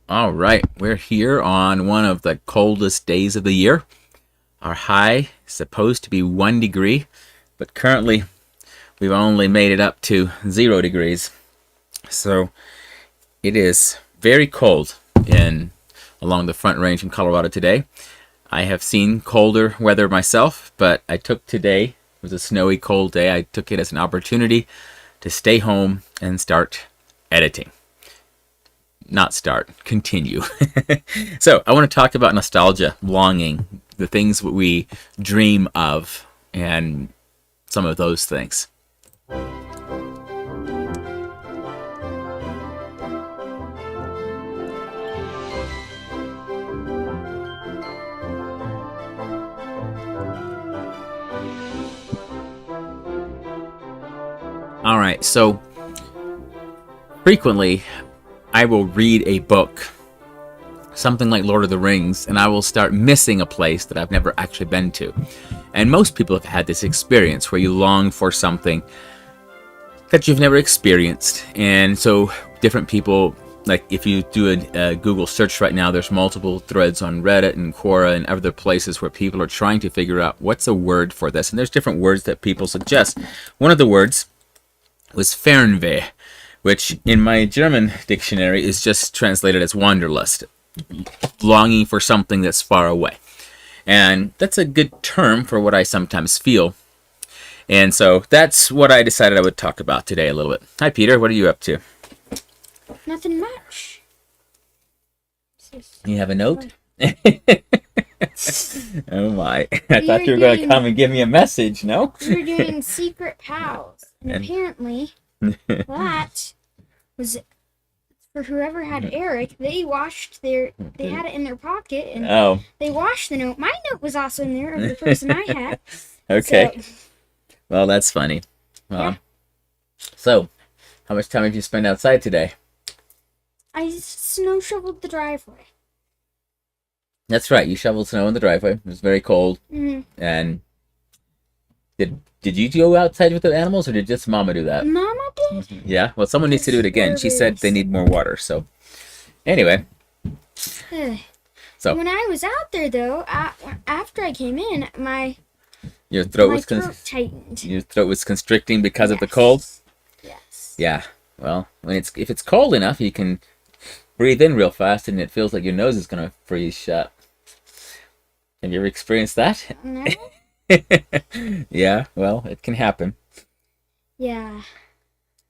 All right, we're here on one of the coldest days of the year. Our high is supposed to be 1 degree, but currently we've only made it up to 0 degrees. So it is very cold along the Front Range in Colorado today. I have seen colder weather myself, but I took today, it was a snowy, cold day, I took it as an opportunity to stay home and start editing. Not start, continue. So I want to talk about nostalgia, longing, the things that we dream of, and some of those things. All right, so frequently I will read a book, something like Lord of the Rings, and I will start missing a place that I've never actually been to. And most people have had this experience where you long for something that you've never experienced. And so different people, like if you do a Google search right now, there's multiple threads on Reddit and Quora and other places where people are trying to figure out what's a word for this. And there's different words that people suggest. One of the words was Fernweh, which in my German dictionary is just translated as Wanderlust, longing for something that's far away. And that's a good term for what I sometimes feel. And so that's what I decided I would talk about today a little bit. Hi, Peter. What are you up to? Nothing much. You have a note? Oh, my. I thought you were going to come and give me a message, no? We were doing Secret Pals. And apparently, that was for whoever had Eric. They had it in their pocket, and they washed the note. My note was also in there of the person I had. Okay. So, well, that's funny. Yeah. So, how much time did you spend outside today? I snow shoveled the driveway. That's right. You shoveled snow in the driveway. It was very cold. Mm-hmm. And did you go outside with the animals, or did just Mama do that? Mama did. Yeah? Well, someone needs to do it again. She said they need more water, so... Anyway. So when I was out there, though, after I came in, my throat tightened. Your throat was constricting because of the cold? Yes. Yeah. Well, if it's cold enough, you can breathe in real fast, and it feels like your nose is going to freeze shut. Have you ever experienced that? No. Yeah, well, it can happen. Yeah.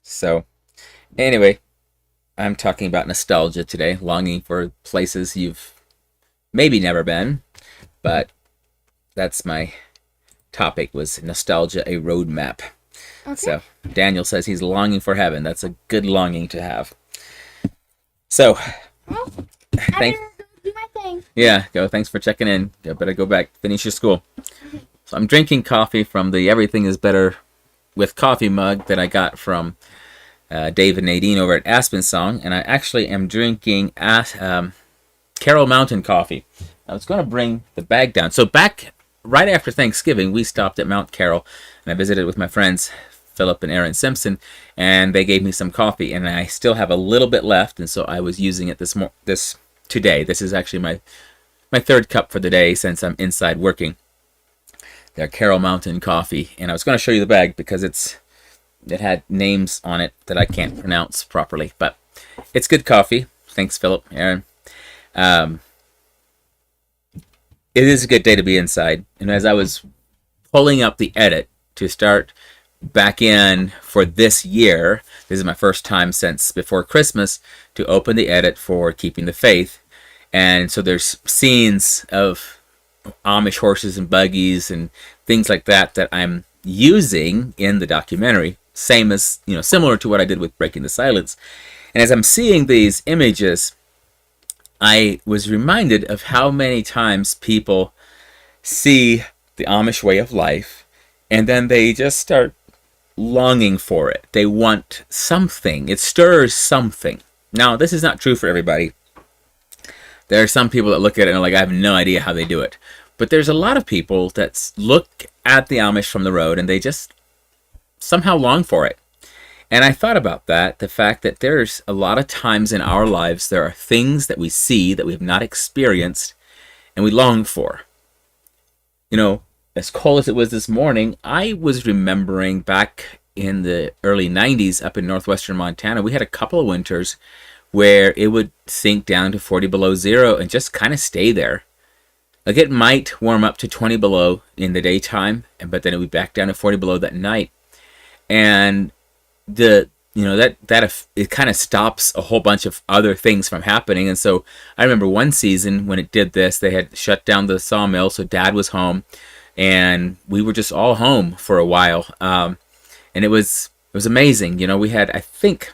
So, anyway, I'm talking about nostalgia today, longing for places you've maybe never been, but that's my topic, was nostalgia, a roadmap. Okay. So, Daniel says he's longing for heaven. That's a good longing to have. So, well, I better go do my thing. Yeah, thanks for checking in. You better go back, finish your school. So I'm drinking coffee from the Everything is Better with Coffee mug that I got from Dave and Nadine over at Aspen Song, and I actually am drinking Carroll Mountain coffee. I was going to bring the bag down. So back right after Thanksgiving, we stopped at Mount Carroll, and I visited with my friends Philip and Aaron Simpson, and they gave me some coffee, and I still have a little bit left, and so I was using it today. This is actually my third cup for the day since I'm inside working. They're Carroll Mountain coffee, and I was going to show you the bag because it had names on it that I can't pronounce properly, but it's good coffee. Thanks, Philip, Aaron. It is a good day to be inside, and as I was pulling up the edit to start back in for this year, this is my first time since before Christmas to open the edit for Keeping the Faith, and so there's scenes of Amish horses and buggies and things like that I'm using in the documentary, similar to what I did with Breaking the Silence. And as I'm seeing these images, I was reminded of how many times people see the Amish way of life and then they just start longing for it. They want something. It stirs something. Now, this is not true for everybody. There are some people that look at it and are like, I have no idea how they do it. But there's a lot of people that look at the Amish from the road and they just somehow long for it. And I thought about that, the fact that there's a lot of times in our lives there are things that we see that we have not experienced and we long for. You know, as cold as it was this morning, I was remembering back in the early 90s up in northwestern Montana, we had a couple of winters where it would sink down to 40 below zero and just kind of stay there. Like it might warm up to 20 below in the daytime, but then it would back down to 40 below that night. And that it kind of stops a whole bunch of other things from happening. And so I remember one season when it did this, they had shut down the sawmill, so Dad was home, and we were just all home for a while. And it was amazing. You know, we had, I think,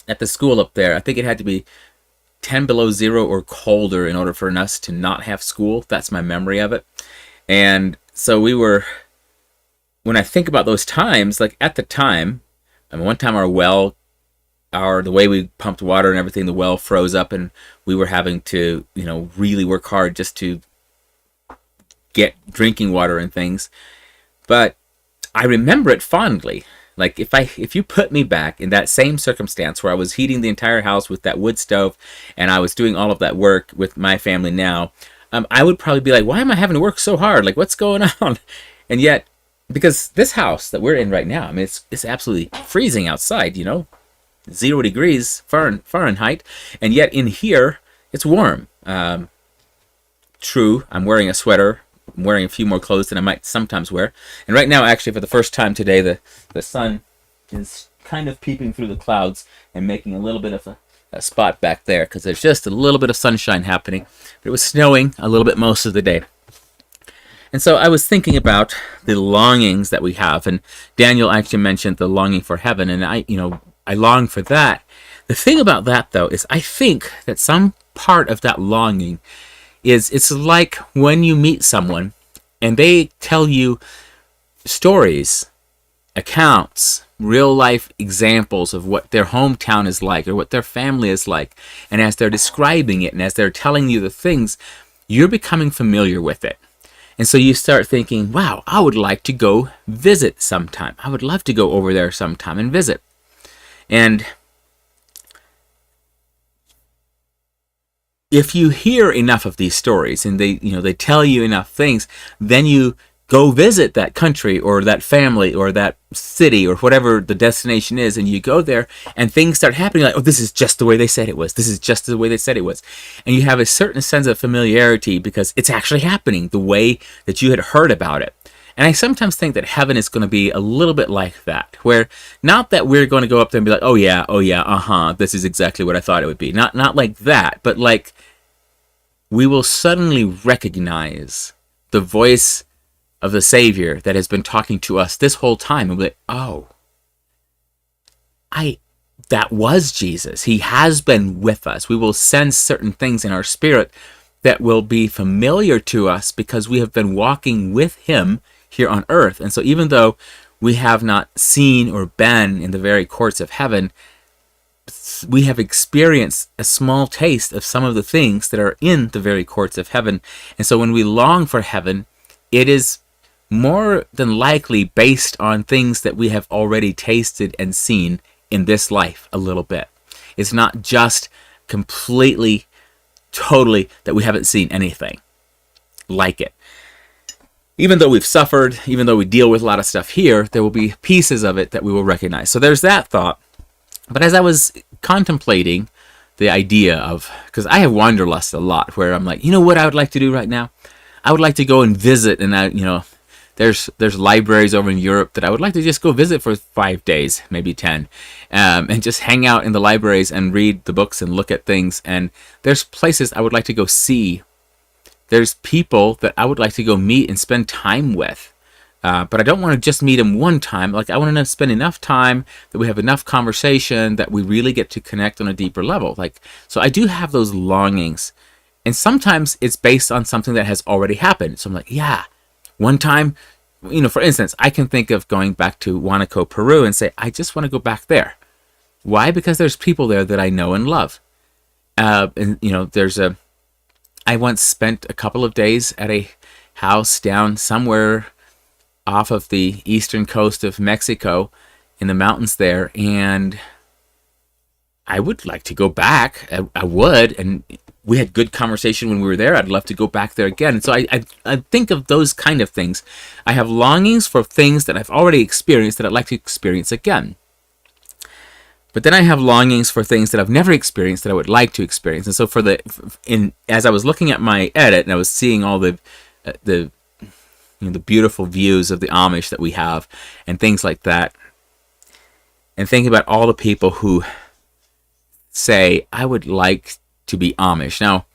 at the school up there, I think it had to be 10 below zero or colder in order for us to not have school. That's my memory of it. And so when I think about those times, like at the time, I mean, one time the way we pumped water and everything, the well froze up and we were having to, really work hard just to get drinking water and things. But I remember it fondly. Like if you put me back in that same circumstance where I was heating the entire house with that wood stove and I was doing all of that work with my family now, I would probably be like, why am I having to work so hard? Like, what's going on? And yet, because this house that we're in right now, I mean, it's absolutely freezing outside, 0 degrees Fahrenheit, and yet in here, it's warm. True, I'm wearing a sweater. I'm wearing a few more clothes than I might sometimes wear. And right now, actually, for the first time today, the sun is kind of peeping through the clouds and making a little bit of a spot back there because there's just a little bit of sunshine happening. But it was snowing a little bit most of the day. And so I was thinking about the longings that we have. And Daniel actually mentioned the longing for heaven. And I long for that. The thing about that, though, is I think that some part of that longing is it's like when you meet someone and they tell you stories, accounts, real life examples of what their hometown is like or what their family is like. And as they're describing it and as they're telling you the things, you're becoming familiar with it. And so you start thinking, wow, I would like to go visit sometime. I would love to go over there sometime and visit. And if you hear enough of these stories and they tell you enough things, then you go visit that country or that family or that city or whatever the destination is, and you go there and things start happening like, oh, this is just the way they said it was. This is just the way they said it was. And you have a certain sense of familiarity because it's actually happening the way that you had heard about it. And I sometimes think that heaven is going to be a little bit like that, where not that we're going to go up there and be like, oh yeah, this is exactly what I thought it would be. Not like that, but like we will suddenly recognize the voice of the Savior that has been talking to us this whole time. And we'll be like, oh, that was Jesus. He has been with us. We will sense certain things in our spirit that will be familiar to us because we have been walking with Him here on earth. And so even though we have not seen or been in the very courts of heaven, we have experienced a small taste of some of the things that are in the very courts of heaven. And so when we long for heaven, it is more than likely based on things that we have already tasted and seen in this life a little bit. It's not just completely, totally that we haven't seen anything like it. Even though we've suffered, even though we deal with a lot of stuff here, there will be pieces of it that we will recognize. So there's that thought. But as I was contemplating the idea of, because I have wanderlust a lot, where I'm like, you know what I would like to do right now? I would like to go and visit, and there's libraries over in Europe that I would like to just go visit for 5 days, maybe 10, and just hang out in the libraries and read the books and look at things. And there's places I would like to go see. There's people that I would like to go meet and spend time with. But I don't want to just meet them one time. Like, I want to spend enough time that we have enough conversation that we really get to connect on a deeper level. So I do have those longings. And sometimes it's based on something that has already happened. So I'm like, yeah, one time, for instance, I can think of going back to Huánuco, Peru, and say, I just want to go back there. Why? Because there's people there that I know and love. I once spent a couple of days at a house down somewhere off of the eastern coast of Mexico, in the mountains there, and I would like to go back. I would, and we had good conversation when we were there. I'd love to go back there again. And so I think of those kind of things. I have longings for things that I've already experienced that I'd like to experience again. But then I have longings for things that I've never experienced that I would like to experience. And so as I was looking at my edit and I was seeing all the beautiful views of the Amish that we have and things like that, and thinking about all the people who say, I would like to be Amish. Now,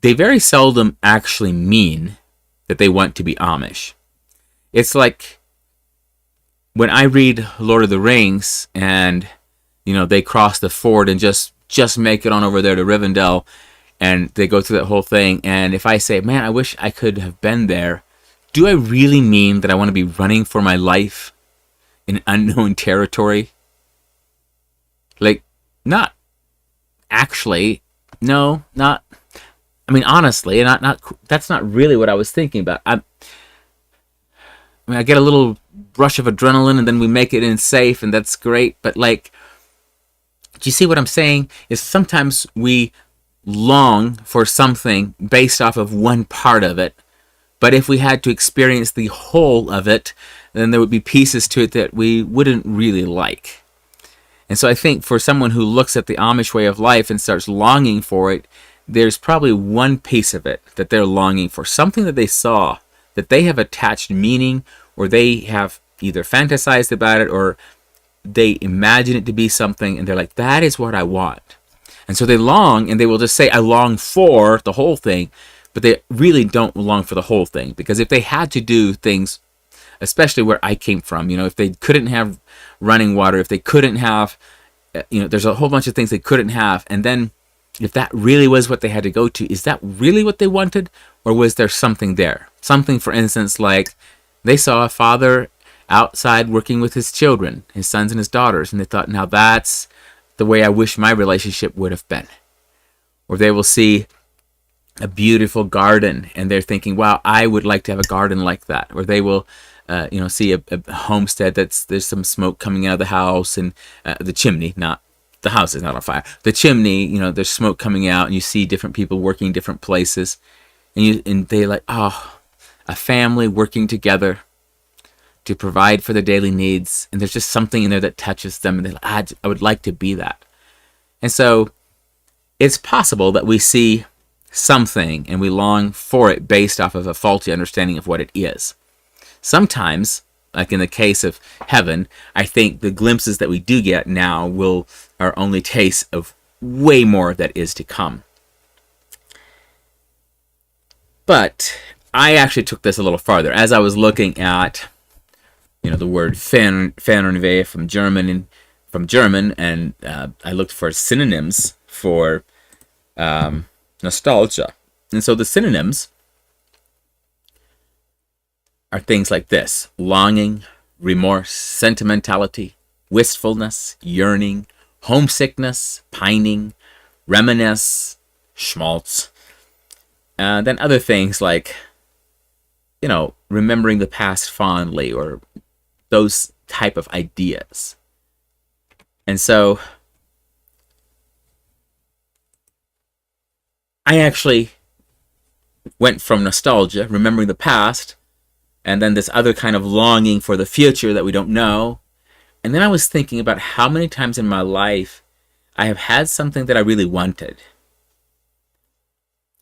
they very seldom actually mean that they want to be Amish. It's like when I read Lord of the Rings and they cross the ford and just make it on over there to Rivendell, and they go through that whole thing. And if I say, man, I wish I could have been there, do I really mean that I want to be running for my life in unknown territory? Like, not actually. No, not. I mean, honestly, not. That's not really what I was thinking about. I get a little rush of adrenaline, and then we make it in safe, and that's great. But like, do you see what I'm saying? Is sometimes we long for something based off of one part of it, but if we had to experience the whole of it, then there would be pieces to it that we wouldn't really like. And so I think for someone who looks at the Amish way of life and starts longing for it, there's probably one piece of it that they're longing for, something that they saw, that they have attached meaning, or they have either fantasized about it, or they imagine it to be something, and they're like, that is what I want. And so they long, and they will just say, I long for the whole thing, but they really don't long for the whole thing. Because if they had to do things, especially where I came from, if they couldn't have running water, if they couldn't have, there's a whole bunch of things they couldn't have. And then if that really was what they had to go to, is that really what they wanted? Or was there something there? Something, for instance, like they saw a father outside working with his children, his sons and his daughters, and they thought, now that's the way I wish my relationship would have been. Or they will see a beautiful garden, and they're thinking, wow, I would like to have a garden like that. Or they will see a homestead there's some smoke coming out of the house, and the chimney, not the house is not on fire. The chimney, there's smoke coming out, and you see different people working in different places, and they're like, oh, a family working together to provide for their daily needs, and there's just something in there that touches them, and they're like, I would like to be that. And so it's possible that we see something and we long for it based off of a faulty understanding of what it is. Sometimes, like in the case of heaven, I think the glimpses that we do get now are only tastes of way more that is to come. But I actually took this a little farther. As I was looking at, the word Fernweh from German, and I looked for synonyms for nostalgia. And so the synonyms are things like this: longing, remorse, sentimentality, wistfulness, yearning, homesickness, pining, reminisce, schmaltz. And then other things like, remembering the past fondly, or those type of ideas. And so I actually went from nostalgia, remembering the past, and then this other kind of longing for the future that we don't know. And then I was thinking about how many times in my life I have had something that I really wanted,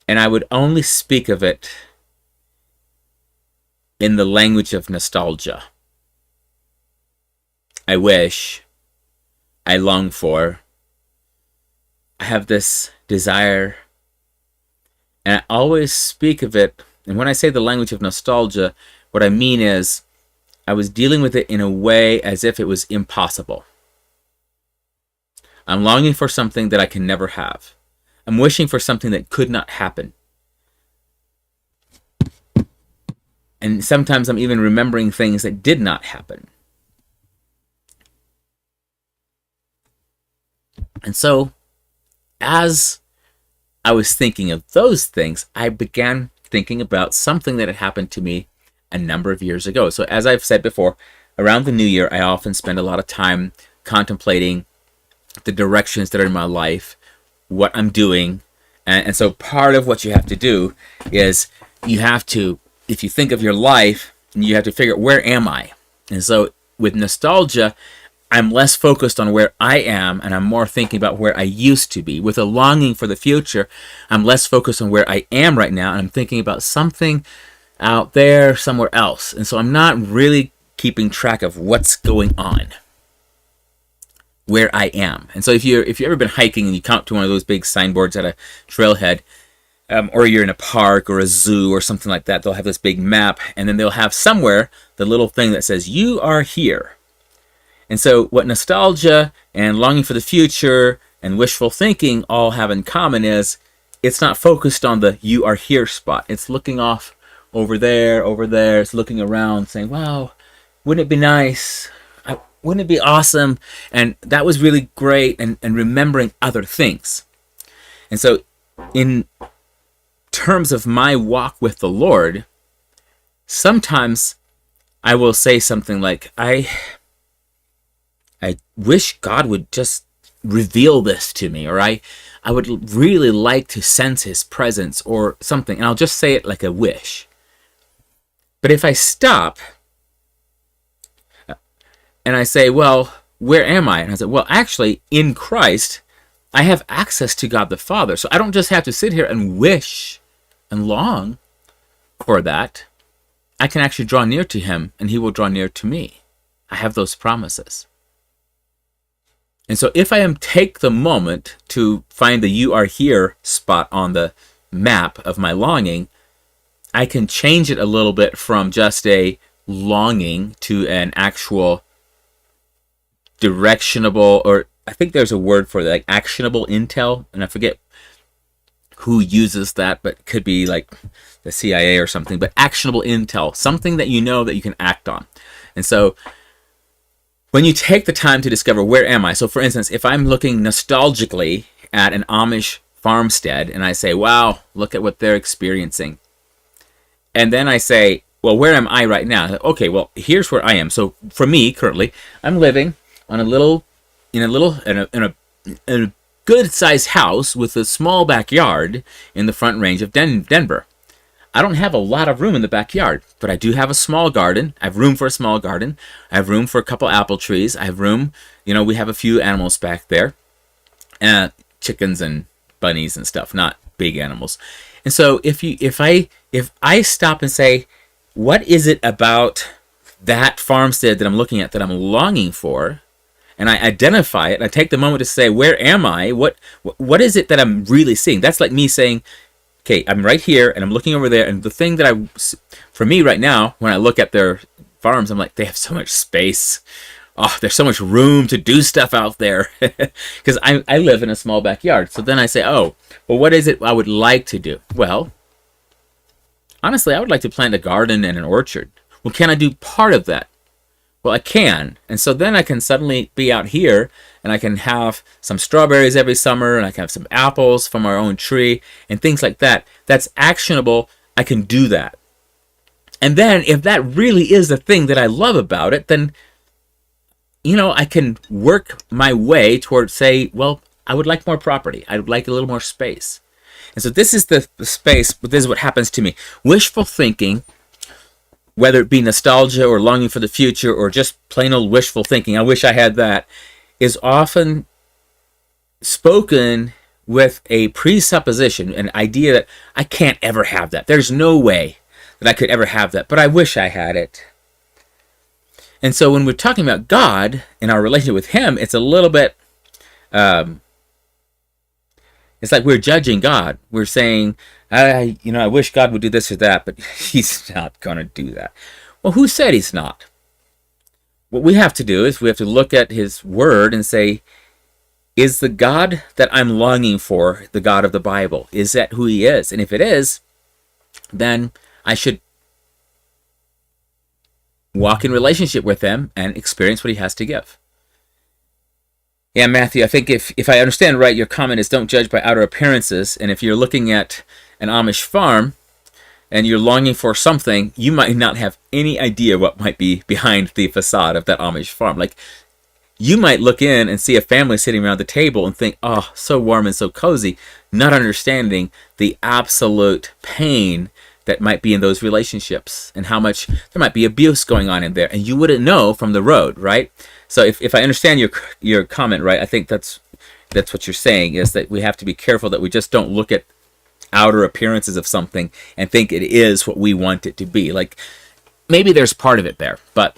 and I would only speak of it in the language of nostalgia. I wish, I long for, I have this desire, and I always speak of it. And when I say the language of nostalgia, what I mean is I was dealing with it in a way as if it was impossible. I'm longing for something that I can never have. I'm wishing for something that could not happen. And sometimes I'm even remembering things that did not happen. And so, as I was thinking of those things, I began thinking about something that had happened to me a number of years ago. So as I've said before, around the new year, I often spend a lot of time contemplating the directions that are in my life, what I'm doing. And so part of what you have to do is you have to, if you think of your life, you have to figure out, where am I? And so with nostalgia, I'm less focused on where I am, and I'm more thinking about where I used to be. With a longing for the future, I'm less focused on where I am right now, and I'm thinking about something out there, somewhere else. And so I'm not really keeping track of what's going on, where I am. And so if you've ever been hiking and you come up to one of those big signboards at a trailhead, or you're in a park or a zoo or something like that, they'll have this big map, and then they'll have somewhere the little thing that says, "You are here." And so what nostalgia and longing for the future and wishful thinking all have in common is it's not focused on the "you are here" spot. It's looking off over there. It's looking around saying, wow, wouldn't it be nice? Wouldn't it be awesome? And that was really great, and remembering other things. And so in terms of my walk with the Lord, sometimes I will say something like, I wish God would just reveal this to me, or I would really like to sense his presence or something. And I'll just say it like a wish. But if I stop and I say, well, where am I? And I say, well, actually, in Christ, I have access to God the Father. So I don't just have to sit here and wish and long for that. I can actually draw near to him, and he will draw near to me. I have those promises. And so if I take the moment to find the "you are here" spot on the map of my longing, I can change it a little bit from just a longing to an actual directionable, or I think there's a word for that, like actionable intel, and I forget who uses that, but it could be like the CIA or something, but actionable intel, something that you know that you can act on. And so when you take the time to discover, where am I? So for instance, if I'm looking nostalgically at an Amish farmstead and I say, wow, look at what they're experiencing. And then I say, well, where am I right now? Okay, well, here's where I am. So for me, currently, I'm living on in a good-sized house with a small backyard in the Front Range of Denver. I don't have a lot of room in the backyard, but I do have a small garden. I have room for a small garden. I have room for a couple apple trees. I have room, we have a few animals back there. Chickens and bunnies and stuff, not big animals. And so if I stop and say, what is it about that farmstead that I'm looking at that I'm longing for? And I identify it, and I take the moment to say, where am I? What is it that I'm really seeing? That's like me saying, okay, I'm right here, and I'm looking over there, and the thing that for me right now, when I look at their farms, I'm like, they have so much space. Oh, there's so much room to do stuff out there. Because I live in a small backyard. So then I say, oh, well, what is it I would like to do? Well, honestly, I would like to plant a garden and an orchard. Well, can I do part of that? Well, I can. And so then I can suddenly be out here, and I can have some strawberries every summer, and I can have some apples from our own tree, and things like that. That's actionable. I can do that. And then if that really is the thing that I love about it, then, I can work my way towards, say, well, I would like more property. I would like a little more space. And so this is the space, but this is what happens to me. Wishful thinking, whether it be nostalgia or longing for the future or just plain old wishful thinking, I wish I had that, is often spoken with a presupposition, an idea that I can't ever have that. There's no way that I could ever have that, but I wish I had it. And so when we're talking about God and our relationship with him, it's a little bit, it's like we're judging God. We're saying, I wish God would do this or that, but he's not going to do that. Well, who said he's not? What we have to do is we have to look at his word and say, is the God that I'm longing for the God of the Bible? Is that who he is? And if it is, then I should walk in relationship with him and experience what he has to give. Yeah, Matthew, I think if I understand right, your comment is don't judge by outer appearances. And if you're looking at an Amish farm, and you're longing for something, you might not have any idea what might be behind the facade of that Amish farm. Like, you might look in and see a family sitting around the table and think, oh, so warm and so cozy, not understanding the absolute pain that might be in those relationships and how much there might be abuse going on in there. And you wouldn't know from the road, right? So if I understand your comment right, I think that's what you're saying, is that we have to be careful that we just don't look at outer appearances of something and think it is what we want it to be. Like, maybe there's part of it there, but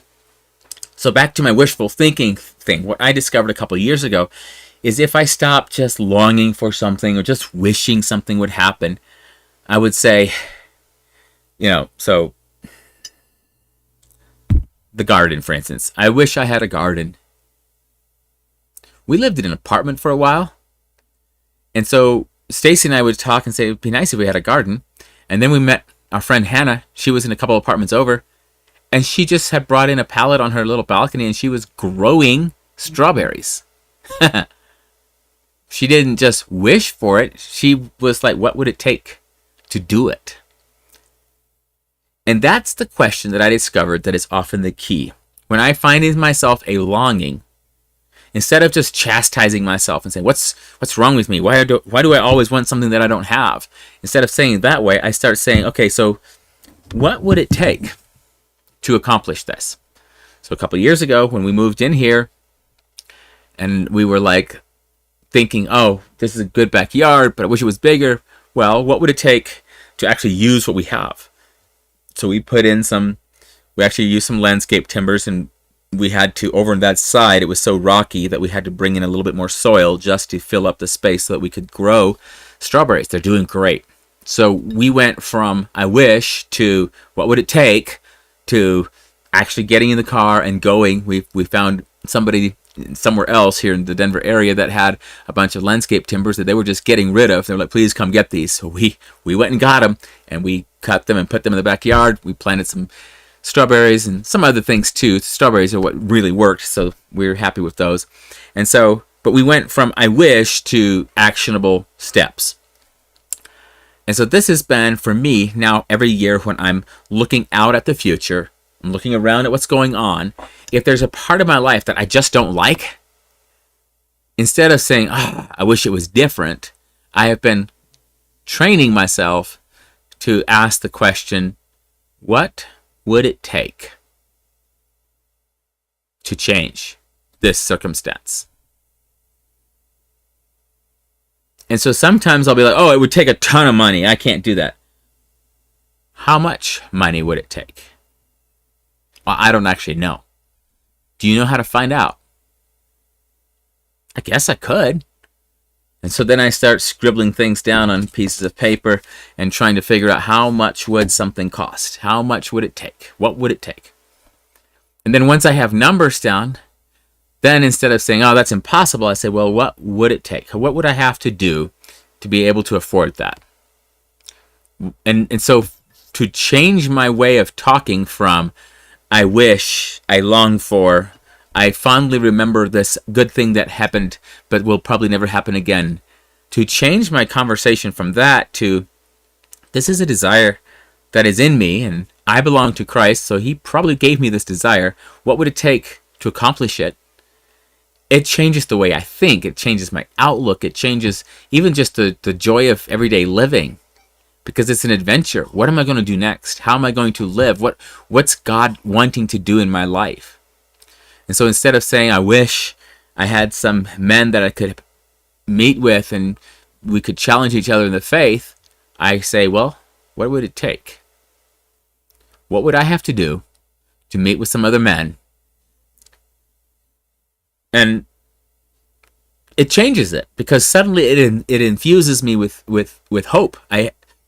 so back to my wishful thinking thing, what I discovered a couple of years ago is if I stopped just longing for something or just wishing something would happen, I would say, so the garden, for instance. I wish I had a garden. We lived in an apartment for a while, and so Stacy and I would talk and say, it'd be nice if we had a garden. And then we met our friend Hannah. She was in a couple of apartments over, and she just had brought in a pallet on her little balcony, and she was growing strawberries. She didn't just wish for it. She was like, what would it take to do it? And that's the question that I discovered that is often the key. When I find in myself a longing, instead of just chastising myself and saying, what's wrong with me? Why do I always want something that I don't have? Instead of saying it that way, I start saying, okay, so what would it take to accomplish this? So a couple of years ago when we moved in here and we were like thinking, oh, this is a good backyard, but I wish it was bigger. Well, what would it take to actually use what we have? So we actually used some landscape timbers, and we had to, over on that side, it was so rocky that we had to bring in a little bit more soil just to fill up the space so that we could grow strawberries. They're doing great. So we went from I wish to what would it take to actually getting in the car and going. We found somebody somewhere else here in the Denver area that had a bunch of landscape timbers that they were just getting rid of. They were like, please come get these. So we went and got them, and we cut them and put them in the backyard. We planted some strawberries and some other things too. Strawberries are what really worked, so we're happy with those. And so, but we went from I wish to actionable steps. And so this has been, for me, now every year when I'm looking out at the future, I'm looking around at what's going on, if there's a part of my life that I just don't like, instead of saying, I wish it was different, I have been training myself to ask the question, what would it take to change this circumstance? And so sometimes I'll be like, oh, it would take a ton of money. I can't do that. How much money would it take? Well, I don't actually know. Do you know how to find out? I guess I could. And so then I start scribbling things down on pieces of paper and trying to figure out how much would something cost? How much would it take? What would it take? And then once I have numbers down, then instead of saying, oh, that's impossible, I say, well, what would it take? What would I have to do to be able to afford that? And so to change my way of talking from I wish, I long for, I fondly remember this good thing that happened but will probably never happen again, to change my conversation from that to this is a desire that is in me and I belong to Christ, so he probably gave me this desire. What would it take to accomplish it? It changes the way I think. It changes my outlook. It changes even just the joy of everyday living, because it's an adventure. What am I going to do next? How am I going to live? What's God wanting to do in my life? And so instead of saying, I wish I had some men that I could meet with and we could challenge each other in the faith, I say, well, what would it take? What would I have to do to meet with some other men? And it changes it, because suddenly it infuses me with hope.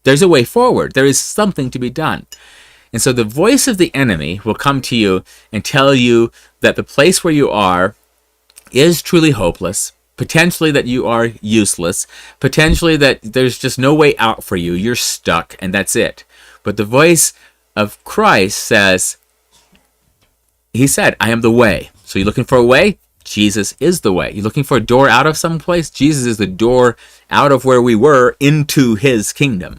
There's a way forward. There is something to be done. And so the voice of the enemy will come to you and tell you that the place where you are is truly hopeless, potentially that you are useless, potentially that there's just no way out for you. You're stuck, and that's it. But the voice of Christ says, he said, I am the way. So you're looking for a way? Jesus is the way. You're looking for a door out of some place? Jesus is the door out of where we were into his kingdom.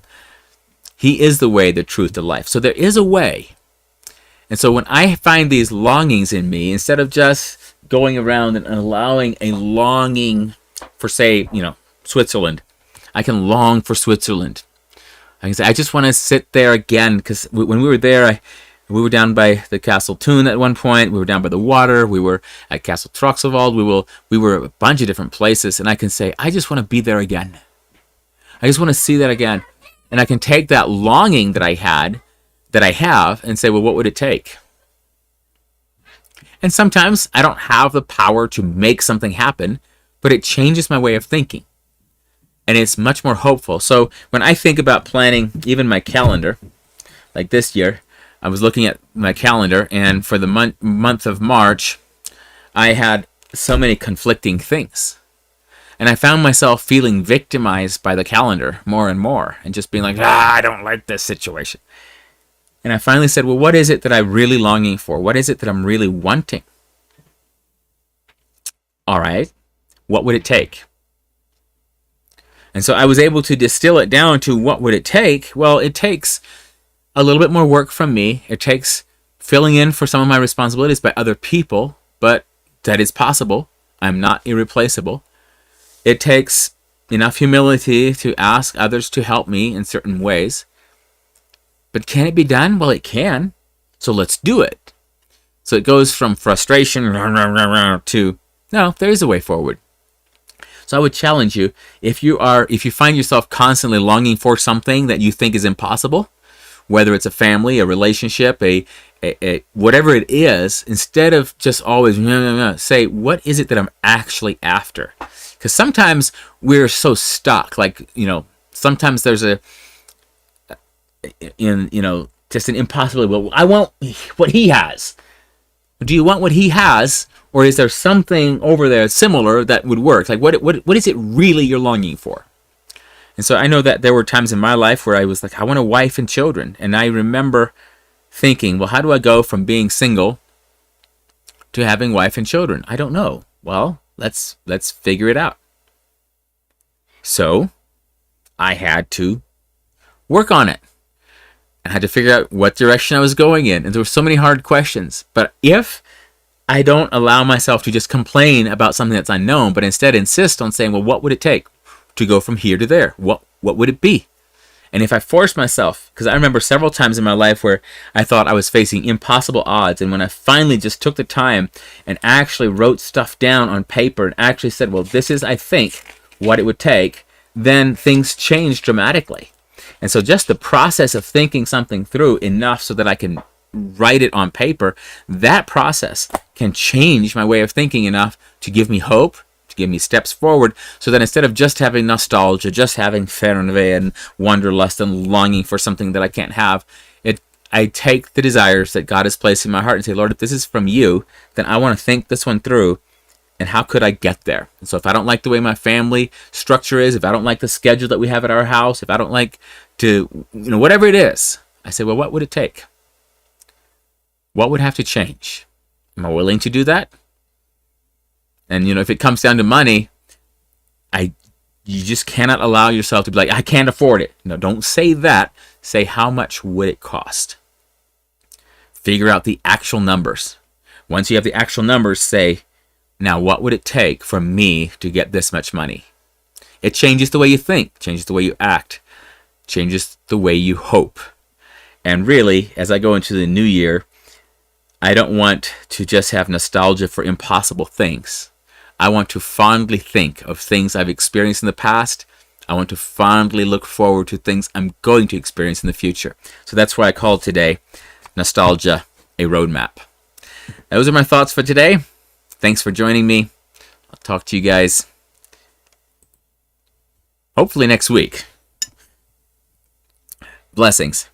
He is the way, the truth, the life. So there is a way. And so when I find these longings in me, instead of just going around and allowing a longing for, say, Switzerland, I can long for Switzerland. I can say, I just want to sit there again, because when we were there, we were down by the Castle Thun at one point. We were down by the water. We were at Castle Troxelwald. We were a bunch of different places, and I can say, I just want to be there again. I just want to see that again. And I can take that longing that I have, and say, well, what would it take? And sometimes I don't have the power to make something happen, but it changes my way of thinking. And it's much more hopeful. So when I think about planning even my calendar, like this year, I was looking at my calendar, and for the month of March, I had so many conflicting things. And I found myself feeling victimized by the calendar more and more, and just being like, I don't like this situation. And I finally said, well, what is it that I'm really longing for? What is it that I'm really wanting? All right, what would it take? And so I was able to distill it down to what would it take? Well, it takes a little bit more work from me. It takes filling in for some of my responsibilities by other people, but that is possible. I'm not irreplaceable. It takes enough humility to ask others to help me in certain ways. But can it be done? Well, it can. So let's do it. So it goes from frustration to, no, there is a way forward. So I would challenge you, if you find yourself constantly longing for something that you think is impossible, whether it's a family, a relationship, a whatever it is, instead of just always say, what is it that I'm actually after? Because sometimes we're so stuck. Like, sometimes there's just an impossibility. Well, I want what he has. Do you want what he has? Or is there something over there similar that would work? Like, what is it really you're longing for? And so I know that there were times in my life where I was like, I want a wife and children. And I remember thinking, well, how do I go from being single to having wife and children? I don't know. Well, let's figure it out. So I had to work on it. I had to figure out what direction I was going in. And there were so many hard questions. But if I don't allow myself to just complain about something that's unknown, but instead insist on saying, well, what would it take to go from here to there? What would it be? And if I force myself, because I remember several times in my life where I thought I was facing impossible odds, and when I finally just took the time and actually wrote stuff down on paper and actually said, well, this is, I think, what it would take, then things changed dramatically. And so just the process of thinking something through enough so that I can write it on paper, that process can change my way of thinking enough to give me hope, to give me steps forward, so that instead of just having nostalgia, just having Fernweh and Wanderlust and longing for something that I can't have, I take the desires that God has placed in my heart and say, Lord, if this is from you, then I want to think this one through, and how could I get there? And so if I don't like the way my family structure is, if I don't like the schedule that we have at our house, if I don't like to, whatever it is, I say, well, what would it take? What would have to change? Am I willing to do that? And, if it comes down to money, you just cannot allow yourself to be like, I can't afford it. No, don't say that. Say, how much would it cost? Figure out the actual numbers. Once you have the actual numbers, say, now what would it take for me to get this much money? It changes the way you think, changes the way you act, changes the way you hope. And really, as I go into the new year, I don't want to just have nostalgia for impossible things. I want to fondly think of things I've experienced in the past. I want to fondly look forward to things I'm going to experience in the future. So that's why I called today Nostalgia a Roadmap. Those are my thoughts for today. Thanks for joining me. I'll talk to you guys hopefully next week. Blessings.